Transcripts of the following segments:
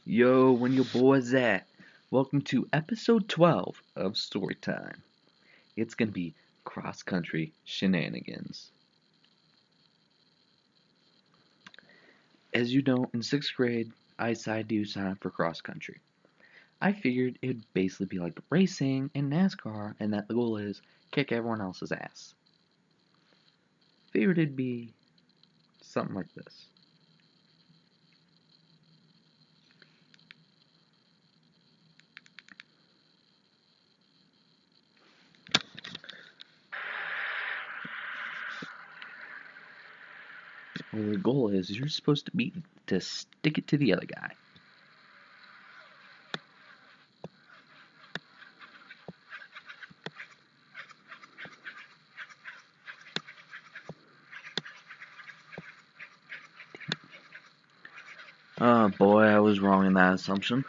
Yo, when your boy's at? Welcome to episode 12 of Storytime. It's gonna be cross country shenanigans. As you know, in 6th grade, I decided to sign up for cross country. I figured it would basically be like racing in NASCAR, and that the goal is kick everyone else's ass. Figured it'd be something like this. Where the goal is you're supposed to stick it to the other guy. Oh boy, I was wrong in that assumption.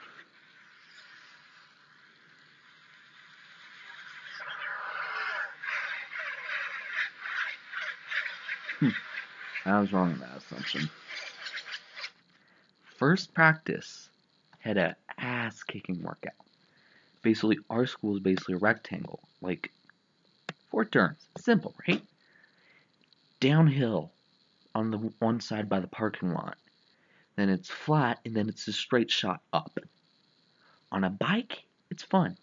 I was wrong in that assumption. First practice had a ass kicking workout. Basically, our school is basically a rectangle, like 4 turns. Simple, right? Downhill on the one side by the parking lot. Then it's flat, and then it's a straight shot up. On a bike, it's fun.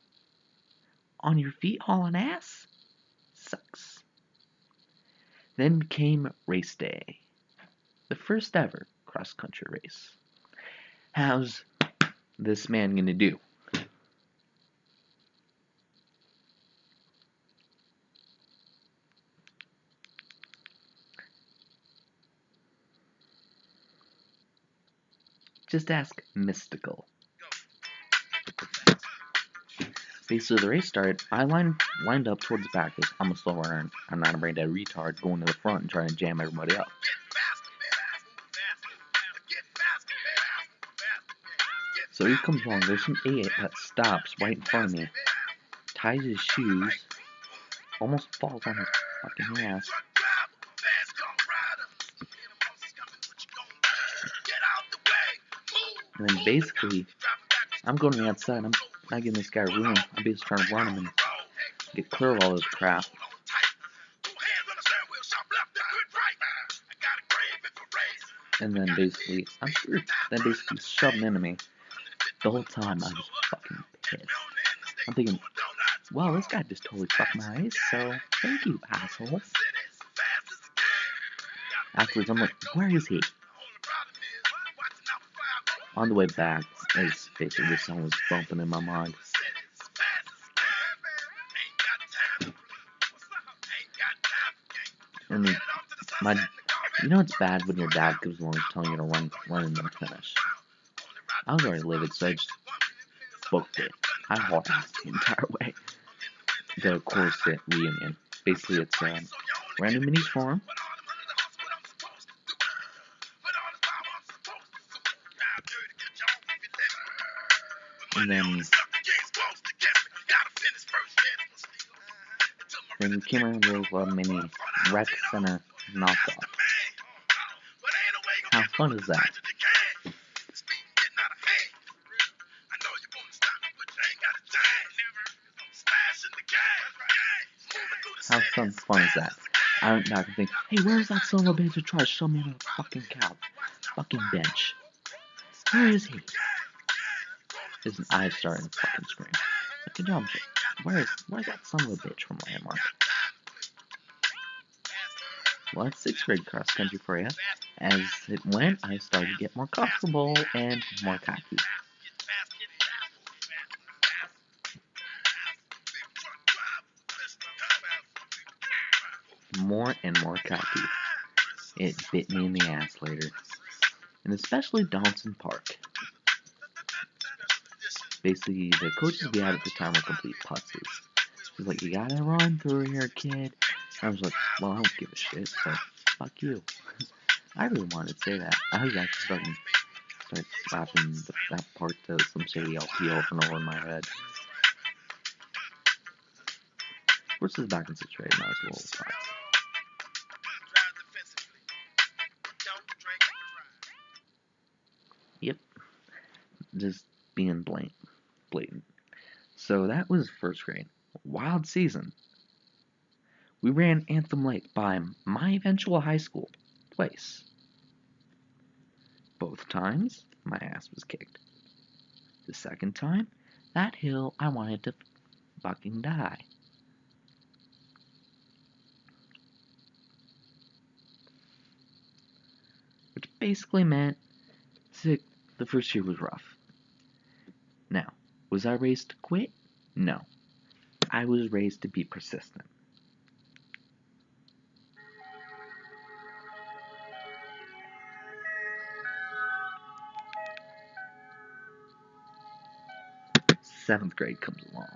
On your feet hauling ass, sucks. Then came race day, the first ever cross country race. How's this man gonna do? Just ask Mystical. Basically, the race started. I lined up towards the back because I'm a slow runner. I'm not a brain dead retard going to the front and trying to jam everybody up. So he comes along. There's some idiot that stops right in front of me, ties his shoes, almost falls on his fucking ass. And then basically, I'm going to the outside. I'm not giving this guy room. I'm basically trying to run him and get clear of all this crap. And then basically, I'm screwed. Then basically shoving into me. The whole time I was fucking pissed. I'm thinking, well, this guy just totally fucked my race, so thank you, asshole. Afterwards, I'm like, where is he? On the way back, as basically this song was bumping in my mind. And it's bad when your dad comes along telling you to run and then finish. I was already livid, so I just booked it. I hauled ass the entire way. The corset reunion. Basically, it's random minis forum. And then we came around with a mini rec center knockoff. How fun is that? How fun is that? I went back and think, hey, where's that son of a bitch who tried to show me on a fucking couch? Fucking bench. Where is he? His eyes starting to fucking scream. Good job, Jake. Where's that son of a bitch from Landmark? Well, that's 6th grade cross country for you. As it went, I started to get more comfortable and more cocky. More and more cocky. It bit me in the ass later. And especially Donaldson Park. Basically, the coaches we had at the time were complete pussies. He was like, you gotta run through here, kid. I was like, well, I don't give a shit, so fuck you. I really wanted to say that. I was actually start rapping that part to some shady LP over and over in my head. Which is back in 6th grade, and I was a little tight. Yep. Just being blatant. So that was first grade. Wild season. We ran Anthem Lake by my eventual high school twice. Both times, my ass was kicked. The second time, that hill I wanted to fucking die. Which basically meant the first year was rough. Now, was I raised to quit? No. I was raised to be persistent. Seventh grade comes along.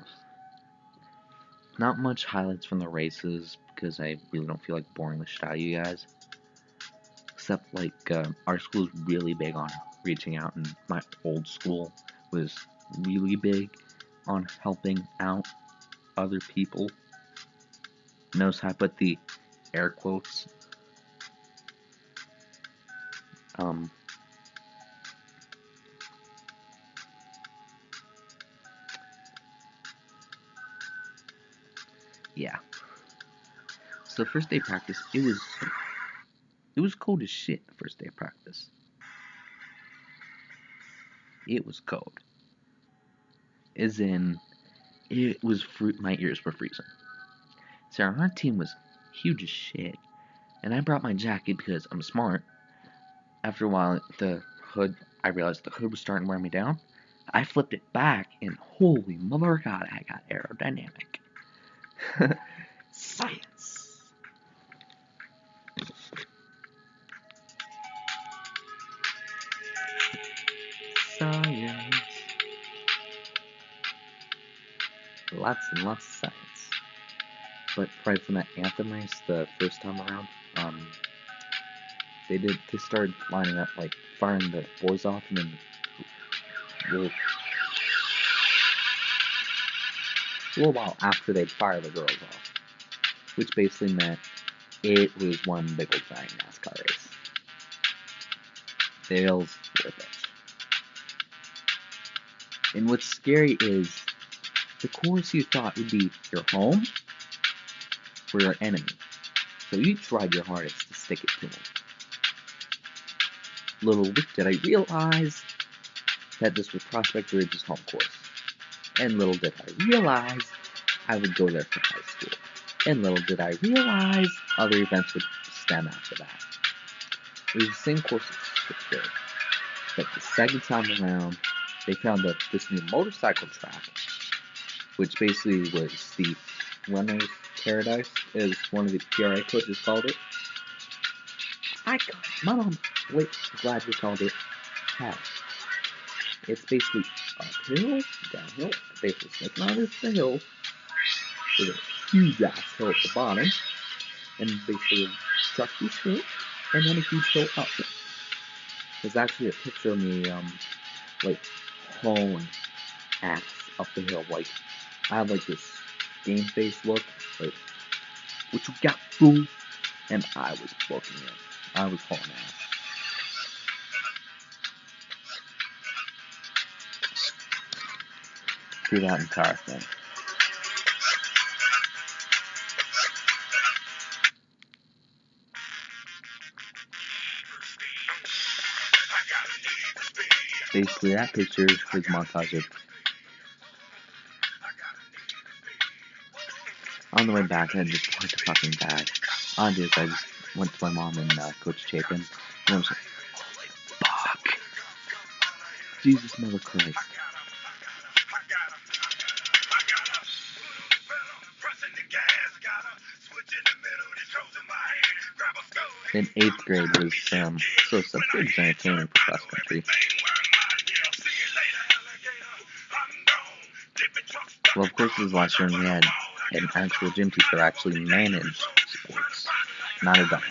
Not much highlights from the races because I really don't feel like boring the shit out of you guys. Except our school is really big on reaching out, and my old school was really big on helping out other people. Notice how I put the air quotes. Yeah. So first day of practice, it was cold as shit. First day of practice, it was cold. As in, it was my ears were freezing. So our team was huge as shit, and I brought my jacket because I'm smart. After a while, I realized the hood was starting to wear me down. I flipped it back, and holy mother of God, I got aerodynamic. Science. Science. Lots and lots of science. But right from that anthem race, the first time around, they started lining up, like, firing the boys off, and then a little while after they'd fire the girls off. Which basically meant it was one big old giant NASCAR race. Dale's with it. And what's scary is the course you thought would be your home or your enemy. So you tried your hardest to stick it to them. Little did I realize that this was Prospect Ridge's home course. And little did I realize I would go there for high school. And little did I realize other events would stem after that. It was the same course as 6th grade. But the second time around, they found this new motorcycle track, which basically was the runner's paradise, as one of the PRA coaches called it. Mom, wait, glad you called it hell. It's basically uphill, downhill, basically sticking out the hill, with a huge ass hill at the bottom, and basically a trucky straight, and then a huge hill up. There's actually a picture of me, hauling ass up the hill. Like, I have like this game face look, like, what you got, fool? And I was booking it. I was hauling ass. Through that entire thing. Basically, that picture was a montage of. On the way back, I just wanted to fucking die. All I did is I just went to my mom and Coach Chapin, and I was like, holy fuck. Jesus, Mother Christ. In 8th grade was, so 7th grade was entertaining for cross country. Well, of course, this was last year, and we had an actual gym teacher actually managed sports, not a dumbass.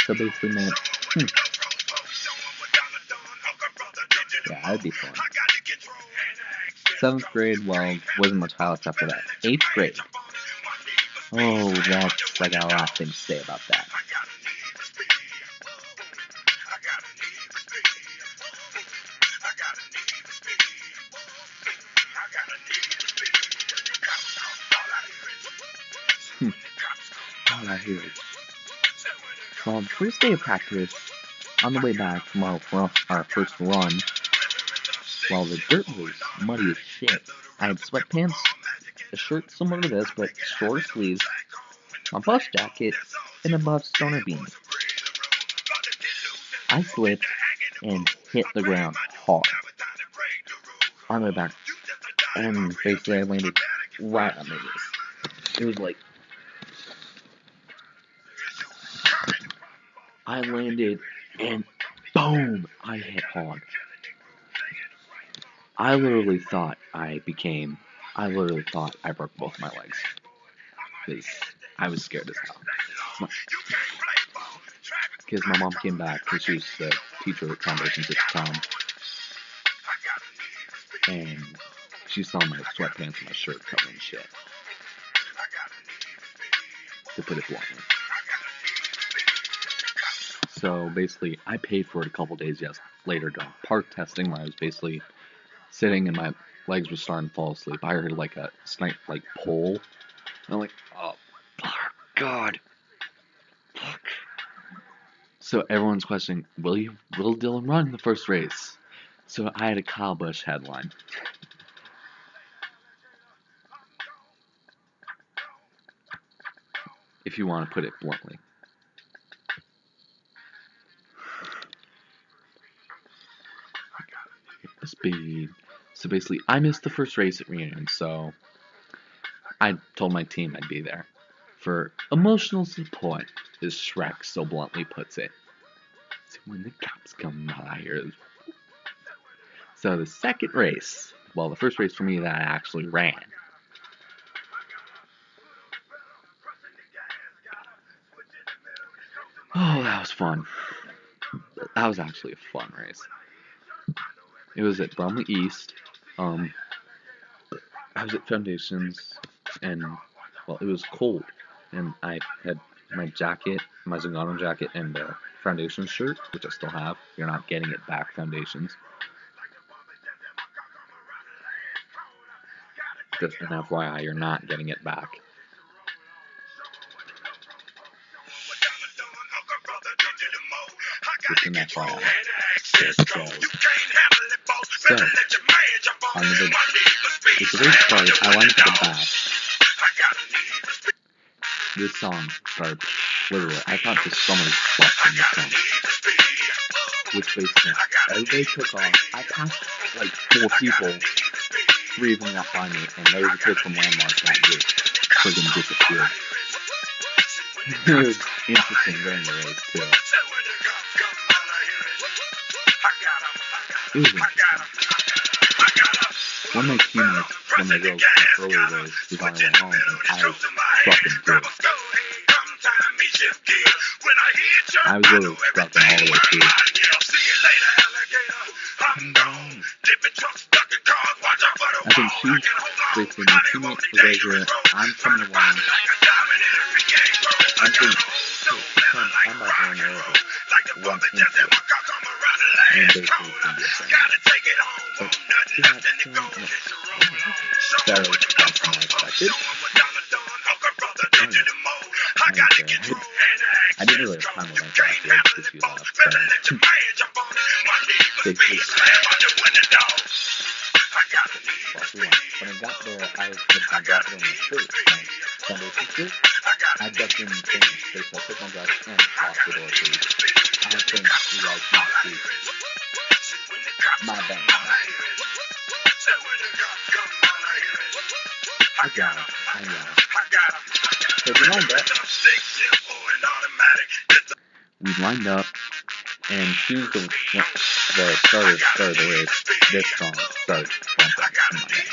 So basically meant, yeah, that'd be fun. 7th grade, well, wasn't much highlights after that. 8th grade, Oh, that's, I got a lot of things to say about that. All I hear is, well, the first day of practice, on the way back from our first run, well, the dirt was muddy as shit. I had sweatpants, a shirt similar to this, but shorter sleeves, my bus jacket, and a buff stoner beanie. I slipped and hit the ground hard on my back, and basically I landed right on my knees. It was like I landed and boom, I hit hard. I literally thought I broke both my legs. I was scared as hell. Because my mom came back, because she was the teacher at Foundations at the time, and she saw my sweatpants and my shirt covered in shit. To put it bluntly. So basically, I paid for it a couple days later during park testing, where I was basically sitting and my legs were starting to fall asleep. I heard like a snipe pull, and I'm like, oh God, fuck. So everyone's questioning, will Dylan run the first race? So I had a Kyle Busch headline. If you want to put it bluntly. Speed. So basically, I missed the first race at Reunion, so I told my team I'd be there for emotional support, as Shrek so bluntly puts it. So when the cops come by, so the second race, well, the first race for me that I actually ran. Oh, that was fun. That was actually a fun race. It was at Bromley East. I was at Foundations, and well, it was cold, and I had my jacket, my Zingano jacket, and the Foundations shirt, which I still have. You're not getting it back, Foundations. Just an FYI, you're not getting it back. Just an FYI. So, on the race started, I went to the back. This song started, literally, I thought just somebody slept in this song. Which basically, everybody took off. I passed like 4 people, 3 of them got by me, and there was a kid from Landmark that just friggin' disappeared. It was interesting during the race, too. It was interesting. One of my teammates from the early race was on their way home, and I was fucking good. I was literally struggling all the way through. I think she's basically my teammate was over it. I'm coming along. I'm thinking, I'm about to run over, run into it. And basically it's going to be a thing. But she had to turn and better than I expected. I didn't really have time to like that because she left. Basically, when I got there, I put my jacket on my shirt, my Foundation shirt. I ducked in things, so I took my jacket and locked the door, please. I have things you guys need to see. My bad. I got it. So we lined up, and she was the start of the race. This song started bumping in my head.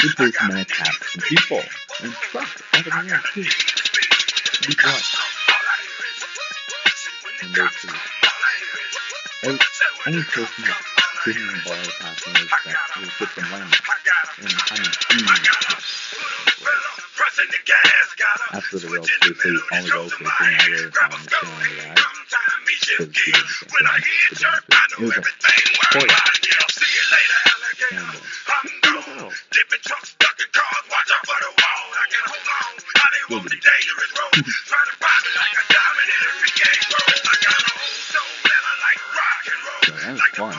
We played some minutes past some people, and trucks over the air too. We watched. And basically, any person that didn't borrow past me was that was good from Landmark. And I mean, after the girls basically only go fishing, I really found the channel on the ride because she did the same thing. To be honest with you. It was a poor guy. And girl. So that was fun.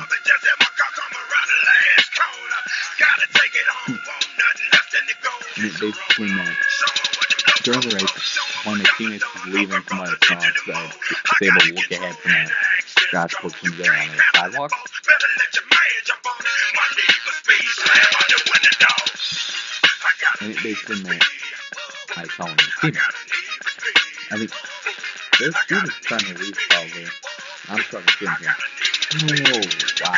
And it basically meant during the race, when my teammates was leaving from my restaurant, so I was able to look ahead from my garage portion there on the sidewalk. And it basically meant I saw my teammates. I think their students trying to leave probably. I'm starting to get here. Oh, wow.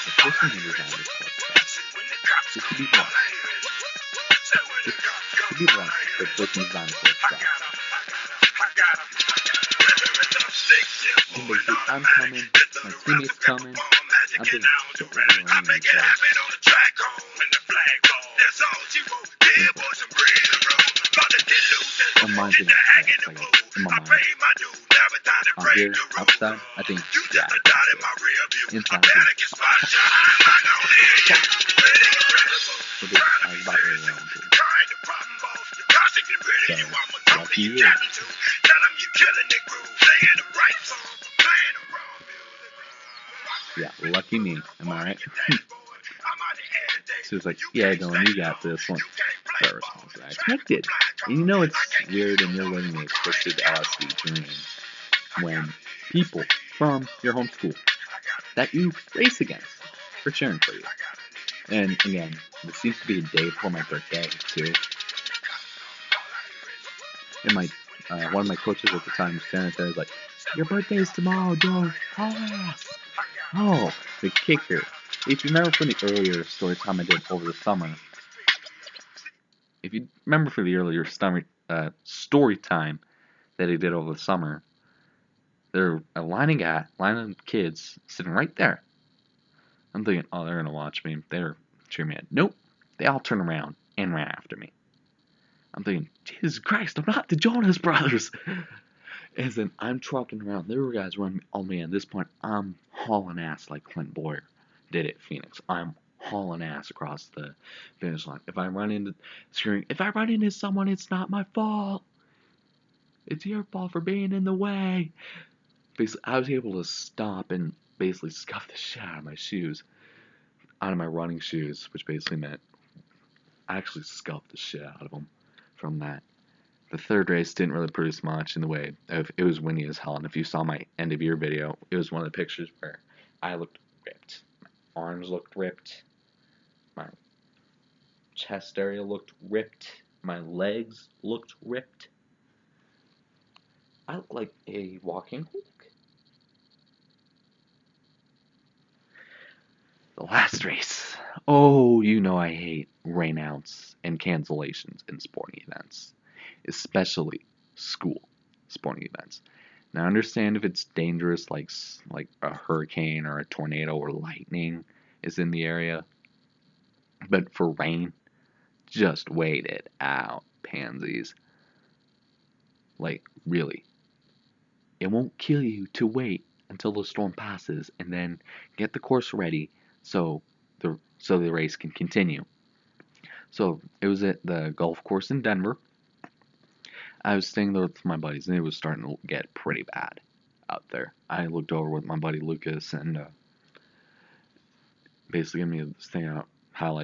The person who designed this course, just to be blunt. Just to be blunt, the person who designed this course. And basically, I'm coming, my teammate's coming, I'm being shit really raining, so. And mine's in my mind. On here, outside, I think, yeah, inside, I was about ready to run into it. So, lucky you. Yeah, lucky me, am I right? So it's like, yeah, Dylan, you got this one. That response I expected. And you know it's weird and you're living the expected LSD dream when people from your home school that you race against are cheering for you. And again, this seems to be a day before my birthday too. And my one of my coaches at the time was standing there, was like, "Your birthday's tomorrow, Dylan. Oh, the kicker. If you remember from the earlier story time I did over the summer, if you remember for the earlier story time that I did over the summer, there a line of kids sitting right there. I'm thinking, oh, they're gonna watch me. They're cheering me on. Nope. They all turned around and ran after me. I'm thinking, Jesus Christ, I'm not the Jonas Brothers. As in, I'm trucking around. There were guys running on me. At this point, I'm hauling ass like Clint Boyer did at Phoenix. I'm hauling ass across the finish line. If I run into someone, it's not my fault. It's your fault for being in the way. Basically, I was able to stop and basically scuff the shit out of my shoes, out of my running shoes, which basically meant I actually scuffed the shit out of them from that. The third race didn't really produce much in the way of, it was windy as hell. And if you saw my end of year video, it was one of the pictures where I looked ripped. My arms looked ripped. My chest area looked ripped. My legs looked ripped. I looked like a walking Hulk. The last race. Oh, you know I hate rainouts and cancellations in sporting events, especially school sporting events. Now, I understand if it's dangerous, like a hurricane or a tornado or lightning is in the area, but for rain, just wait it out, pansies. Like, really. It won't kill you to wait until the storm passes and then get the course ready so the race can continue. So it was at the golf course in Denver. I was staying there with my buddies, and it was starting to get pretty bad out there. I looked over with my buddy Lucas, and basically gave me this thing out how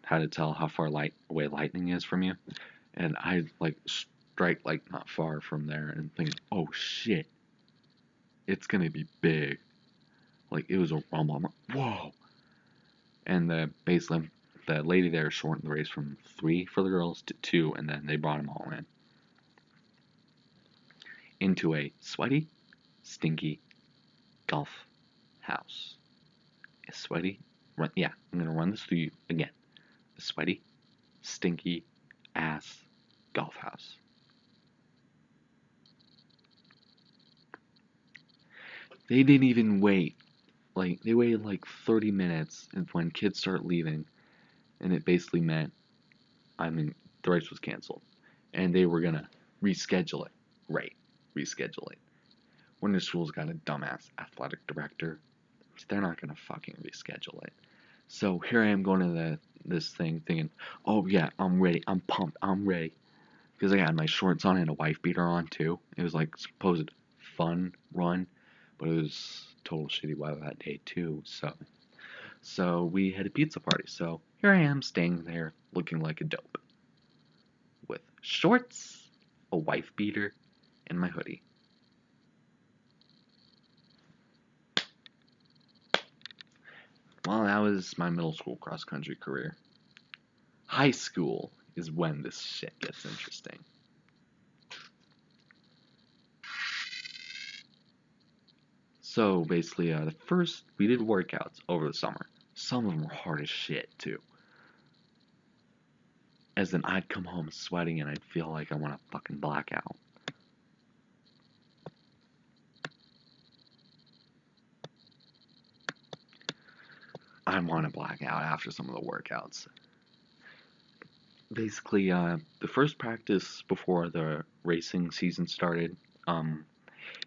to tell how far away lightning is from you, and I strike not far from there, and thinking, oh shit, it's gonna be big. Like it was a rumble. I'm like, whoa, and basically the lady there shortened the race from 3 for the girls to 2, and then they brought them all in. Into a sweaty, stinky golf house. A sweaty, I'm going to run this through you again. A sweaty, stinky ass golf house. They didn't even wait. They waited 30 minutes when kids start leaving, and it basically meant, the race was canceled. And they were going to reschedule it. Right, reschedule it. When the school's got a dumbass athletic director, they're not gonna fucking reschedule it. So here I am going to this thing thinking, oh yeah, I'm ready, I'm pumped, I'm ready. Because I had my shorts on and a wife beater on too. It was like supposed fun run, but it was total shitty weather that day too. So we had a pizza party. So here I am staying there looking like a dope with shorts, a wife beater, and my hoodie. Well, that was my middle school cross country career. High school is when this shit gets interesting. So basically, the first we did workouts over the summer. Some of them were hard as shit too. As in, I'd come home sweating and I'd feel like I want to fucking black out. I want to black out after some of the workouts. Basically, the first practice before the racing season started,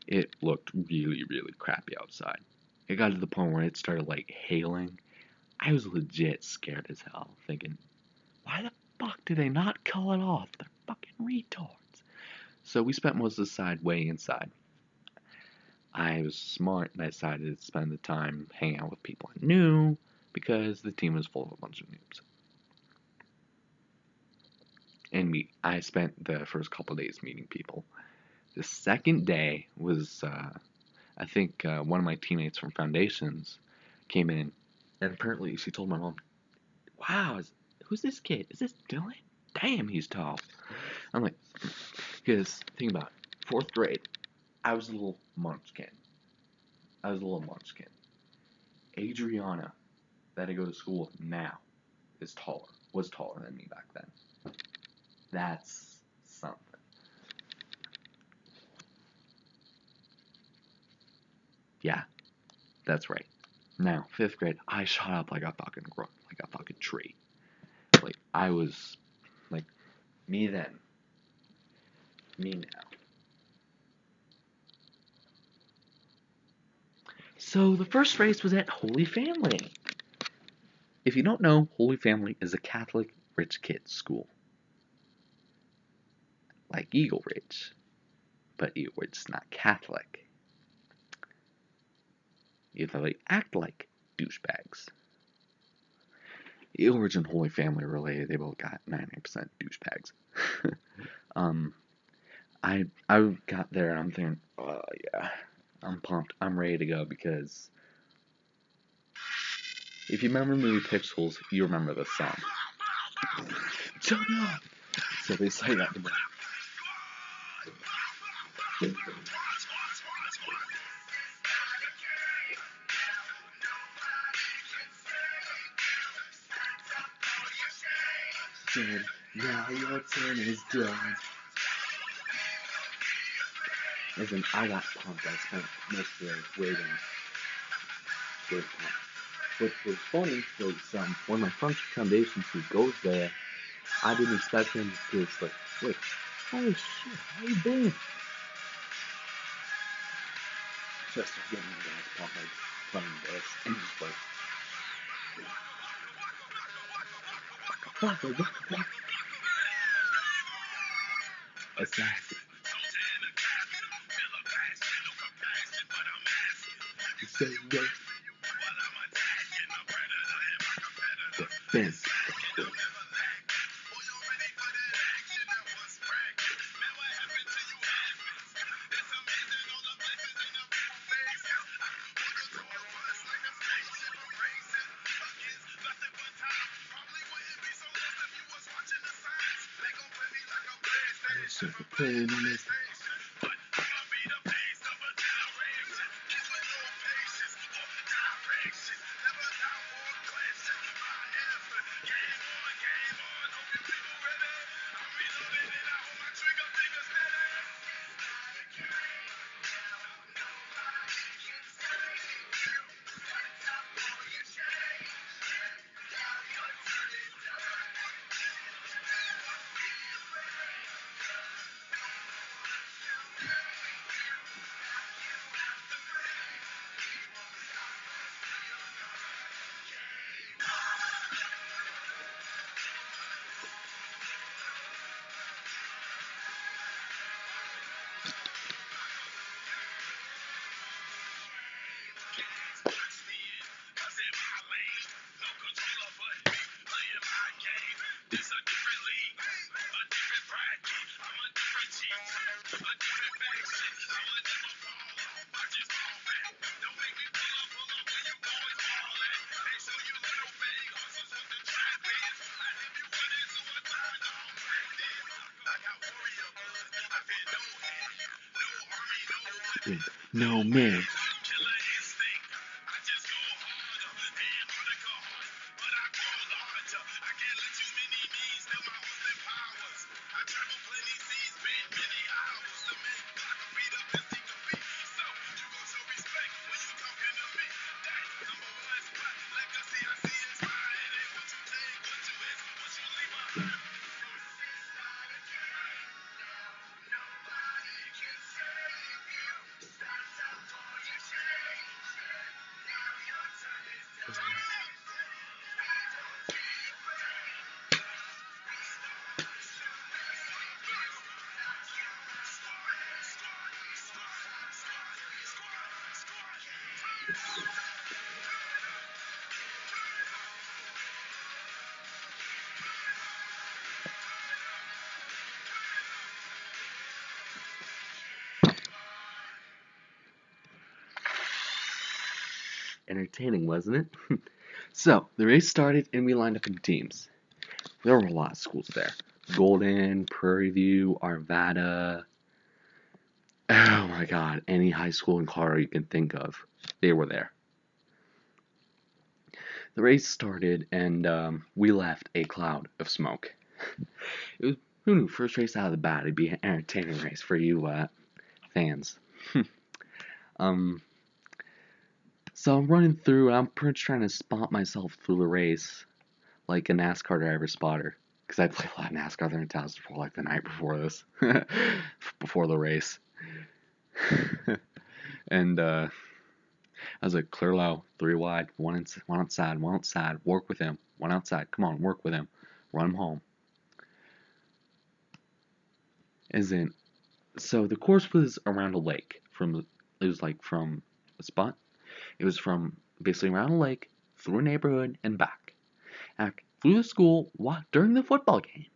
it looked really, really crappy outside. It got to the point where it started like hailing. I was legit scared as hell, thinking, why the fuck do they not call it off? They're fucking retards. So we spent most of the side way inside. I was smart and I decided to spend the time hanging out with people I knew because the team was full of a bunch of noobs. And I spent the first couple of days meeting people. The second day was, I think, one of my teammates from Foundations came in, and apparently she told my mom, wow, who's this kid? Is this Dylan? Damn, he's tall. I'm like, because think about it, 4th grade, I was a little munchkin. Adriana, that I go to school with now, was taller than me back then. That's something. Yeah, that's right. Now, 5th grade, I shot up like a fucking tree. Like, I was, like, me then, me now. So, the first race was at Holy Family. If you don't know, Holy Family is a Catholic rich kids school. Like Eagle Ridge. But Eagle Ridge is not Catholic. Even though they act like douchebags. Eagle Ridge and Holy Family are related. They both got 99% douchebags. I got there and I'm thinking, oh yeah, I'm pumped. I'm ready to go because if you remember the movie Pixels, you remember this song. Shut up! So they say that to me. Said, now your turn is done. As in, I got pumped. I spent most of the day waiting. Good pumped. What was funny was one of my friends from Foundations who goes there, I didn't expect him to just like, wait, holy shit, how you been? Just getting my guys pumped, like playing this, and just like, fuck. Assassin. Say yes. Defense. So for playing on this. with no man. Entertaining, wasn't it? So, the race started and we lined up in teams. There were a lot of schools there. Golden, Prairie View, Arvada. Oh my god, any high school in Colorado you can think of. They were there. The race started and we left a cloud of smoke. It was, who knew, first race out of the bat, it'd be an entertaining race for you fans. So I'm running through, and I'm pretty much trying to spot myself through the race, like a NASCAR driver spotter. Because I played a lot of NASCAR there in Taos before, like the night before this, before the race. And I was like, clear low, 3 wide, one outside, work with him, one outside, come on, work with him, run him home. So the course was around a lake. It was like from a spot. It was from basically around a lake, through a neighborhood, and back. Through the school, during the football game.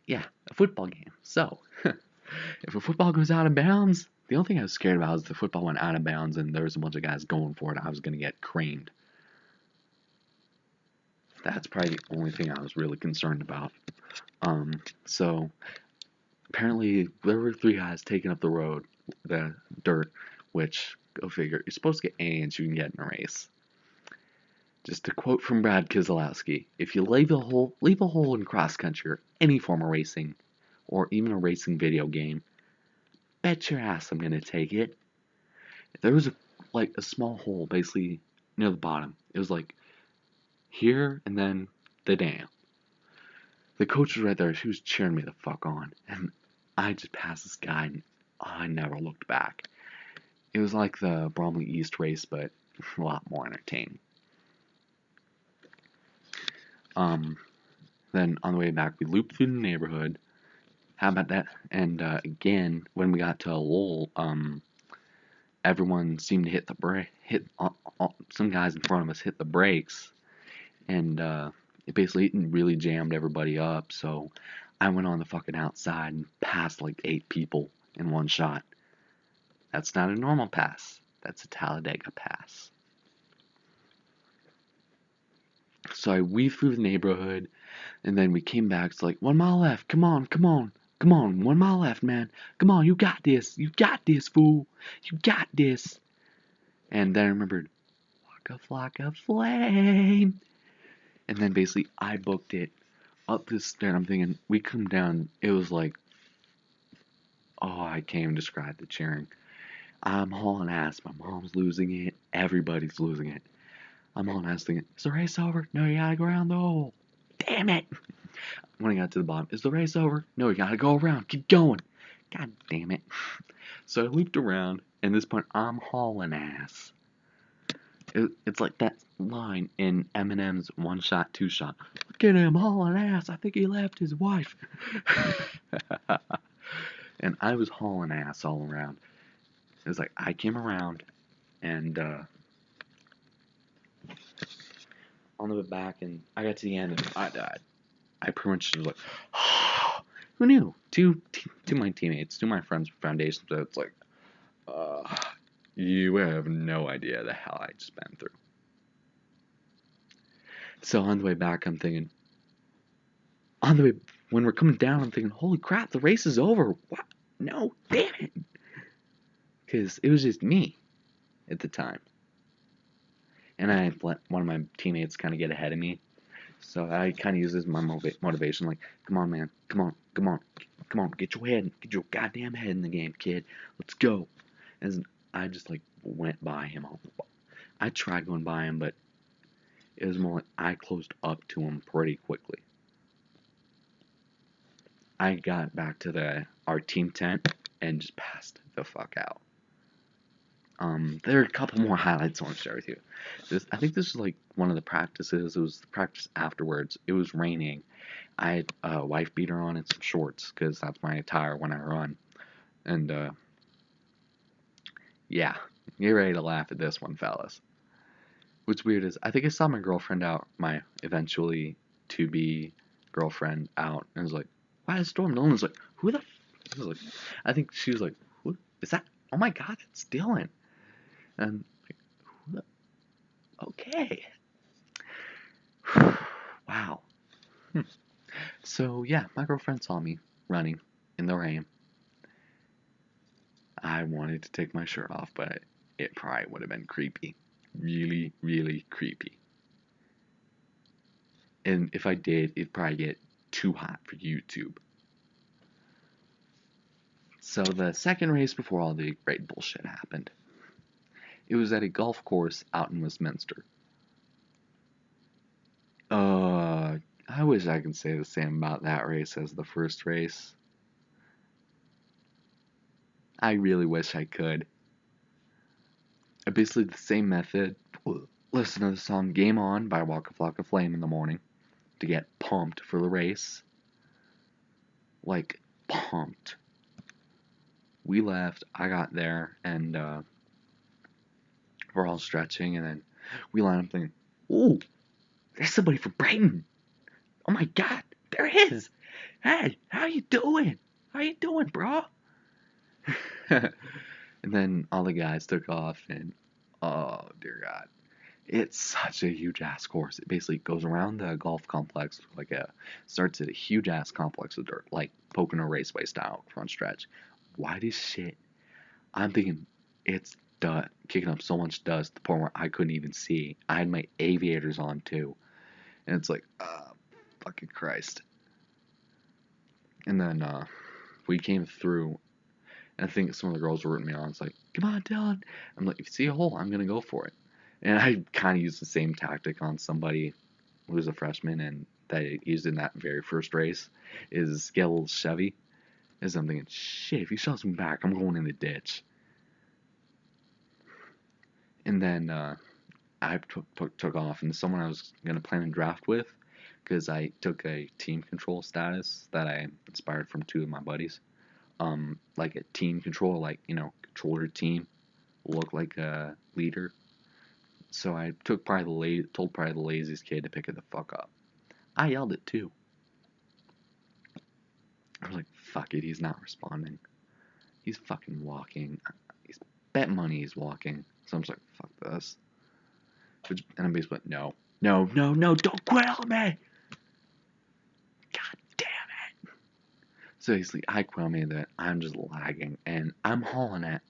Yeah, a football game. So, if a football goes out of bounds, the only thing I was scared about is the football went out of bounds and there was a bunch of guys going for it. I was going to get creamed. That's probably the only thing I was really concerned about. So, apparently, there were 3 guys taking up the road, the dirt, which, go figure, you're supposed to get any inch you can get in a race. Just a quote from Brad Keselowski: if you leave a hole in cross country or any form of racing, or even a racing video game, bet your ass I'm gonna take it. There was a small hole basically near the bottom. It was like here and then the dam. The coach was right there. She was cheering me the fuck on, and I just passed this guy and I never looked back. It was like the Bromley East race, but a lot more entertaining. Then on the way back, we looped through the neighborhood. How about that? And again, when we got to Lowell, everyone seemed to hit the brake. Some guys in front of us hit the brakes, and it basically really jammed everybody up. So I went on the fucking outside and passed like 8 people in one shot. That's not a normal pass. That's a Talladega pass. So I weaved through the neighborhood, and then we came back. It's like, 1 mile left. Come on, 1 mile left, man. Come on, you got this, fool. You got this. And then I remembered, Waka Flocka Flame. And then basically I booked it up this stair. I'm thinking, we come down, it was like, oh, I can't even describe the cheering. I'm hauling ass. My mom's losing it. Everybody's losing it. I'm hauling ass thinking, is the race over? No, you gotta go around the hole. Damn it. When I got to the bottom, is the race over? No, you gotta go around. Keep going. God damn it. So I looped around, and at this point, I'm hauling ass. It's like that line in Eminem's One Shot, Two Shot. Look at him hauling ass. I think he left his wife. And I was hauling ass all around. It was like, I came around, and on the way back, and I got to the end, and I died. I pretty much was like, who knew? Two my teammates, 2 of my friends from Foundation, so it's like, you have no idea the hell I just been through. So on the way back, I'm thinking, when we're coming down, I'm thinking, holy crap, the race is over. What? no, damn it. Because it was just me at the time. And I let one of my teammates kind of get ahead of me. So I kind of use this as my motivation, like, come on, man, come on, get your goddamn head in the game, kid. Let's go. And I just like went by him. I tried going by him, but it was more like I closed up to him pretty quickly. I got back to our team tent and just passed the fuck out. There are a couple more highlights I want to share with you. I think this was like one of the practices. It was the practice afterwards. It was raining. I had a wife beater on and some shorts because that's my attire when I run. And yeah, get ready to laugh at this one, fellas. What's weird is I think I saw my girlfriend out, my eventually to be girlfriend out, and was like, "Why is Storm?" Nolan was like, "Who the?" I was like, I think she was like, "Who is that?" Oh my God, it's Dylan. And like, who the? Okay. Wow. So yeah, my girlfriend saw me running in the rain. I wanted to take my shirt off, but it probably would have been creepy. Really, really creepy. And if I did, it'd probably get too hot for YouTube. So the second race before all the great bullshit happened. It was at a golf course out in Westminster. I wish I could say the same about that race as the first race. I really wish I could. Basically the same method. Listen to the song Game On by Waka Flocka Flame in the morning to get pumped for the race. Like, pumped. We left, I got there, and we're all stretching, and then we line up thinking, ooh, there's somebody from Brighton. Oh my God, there he is. Hey, how you doing? How you doing, bro? And then all the guys took off, and oh dear God, it's such a huge ass course. It basically goes around the golf complex, starts at a huge ass complex of dirt, like Pocono Raceway style front stretch. Wide as shit. I'm thinking it's kicking up so much dust to the point where I couldn't even see. I had my aviators on too, and it's like, fucking Christ. And then we came through, and I think some of the girls were rooting me on. It's like, come on, Dylan. I'm like, if you see a hole, I'm gonna go for it. And I kind of used the same tactic on somebody who was a freshman and that I used in that very first race. Is get a little Chevy. Is I'm thinking, shit, if he shoves me back, I'm going in the ditch. And then I took off, and someone I was gonna plan a draft with, because I took a team control status that I inspired from two of my buddies. Like a team control, like control your team, look like a leader. So I told probably the laziest kid to pick it the fuck up. I yelled it too. I was like, fuck it, he's not responding. He's fucking walking. He's bet money he's walking. So I'm just like, fuck this. And I'm basically like, no, don't quit on me! God damn it! So basically, I quit on me that I'm just lagging, and I'm hauling it.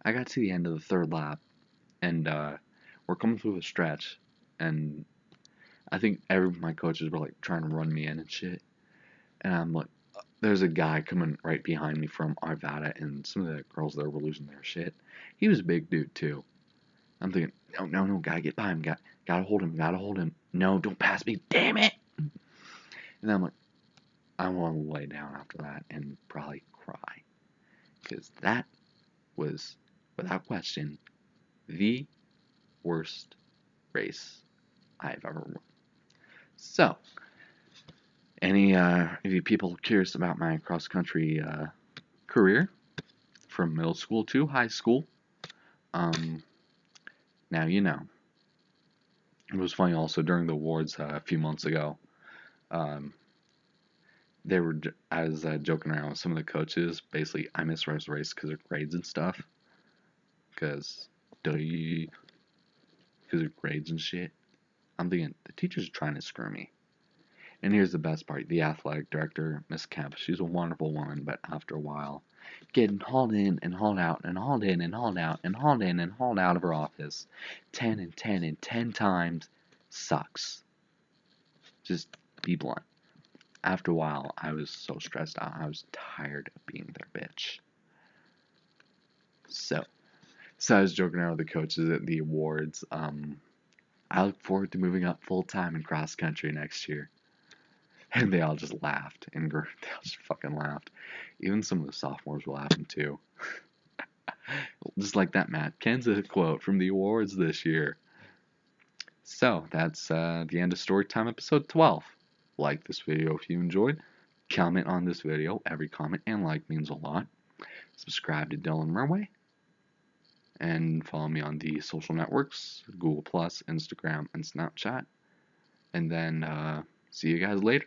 I got to the end of the third lap, and we're coming through the stretch, and I think my coaches were like trying to run me in and shit. And I'm like, there's a guy coming right behind me from Arvada, and some of the girls there were losing their shit. He was a big dude too. I'm thinking, no, gotta get by him, gotta hold him. No, don't pass me, damn it! And then I'm like, I want to lay down after that and probably cry, because that was, without question, the worst race I've ever run. So, any of you people curious about my cross country career from middle school to high school, now you know. It was funny also during the awards a few months ago. I was joking around with some of the coaches. Basically, I missed the race because of grades and stuff. Because of grades and shit. I'm thinking the teachers are trying to screw me. And here's the best part: the athletic director, Miss Kemp, she's a wonderful woman, but after a while, getting hauled in and hauled out and hauled in and hauled out and hauled in and hauled out of her office 10 and 10 and 10 times sucks. Just be blunt. After a while, I was so stressed out. I was tired of being their bitch. So I was joking around with the coaches at the awards. I look forward to moving up full time in cross country next year. And they all just laughed. They all just fucking laughed. Even some of the sophomores were laughing too. Just like that, Matt. Ken's a quote from the awards this year. So that's the end of Storytime episode 12. Like this video if you enjoyed. Comment on this video. Every comment and like means a lot. Subscribe to Dylan Murway. And follow me on the social networks, Google+, Instagram, and Snapchat. And then see you guys later.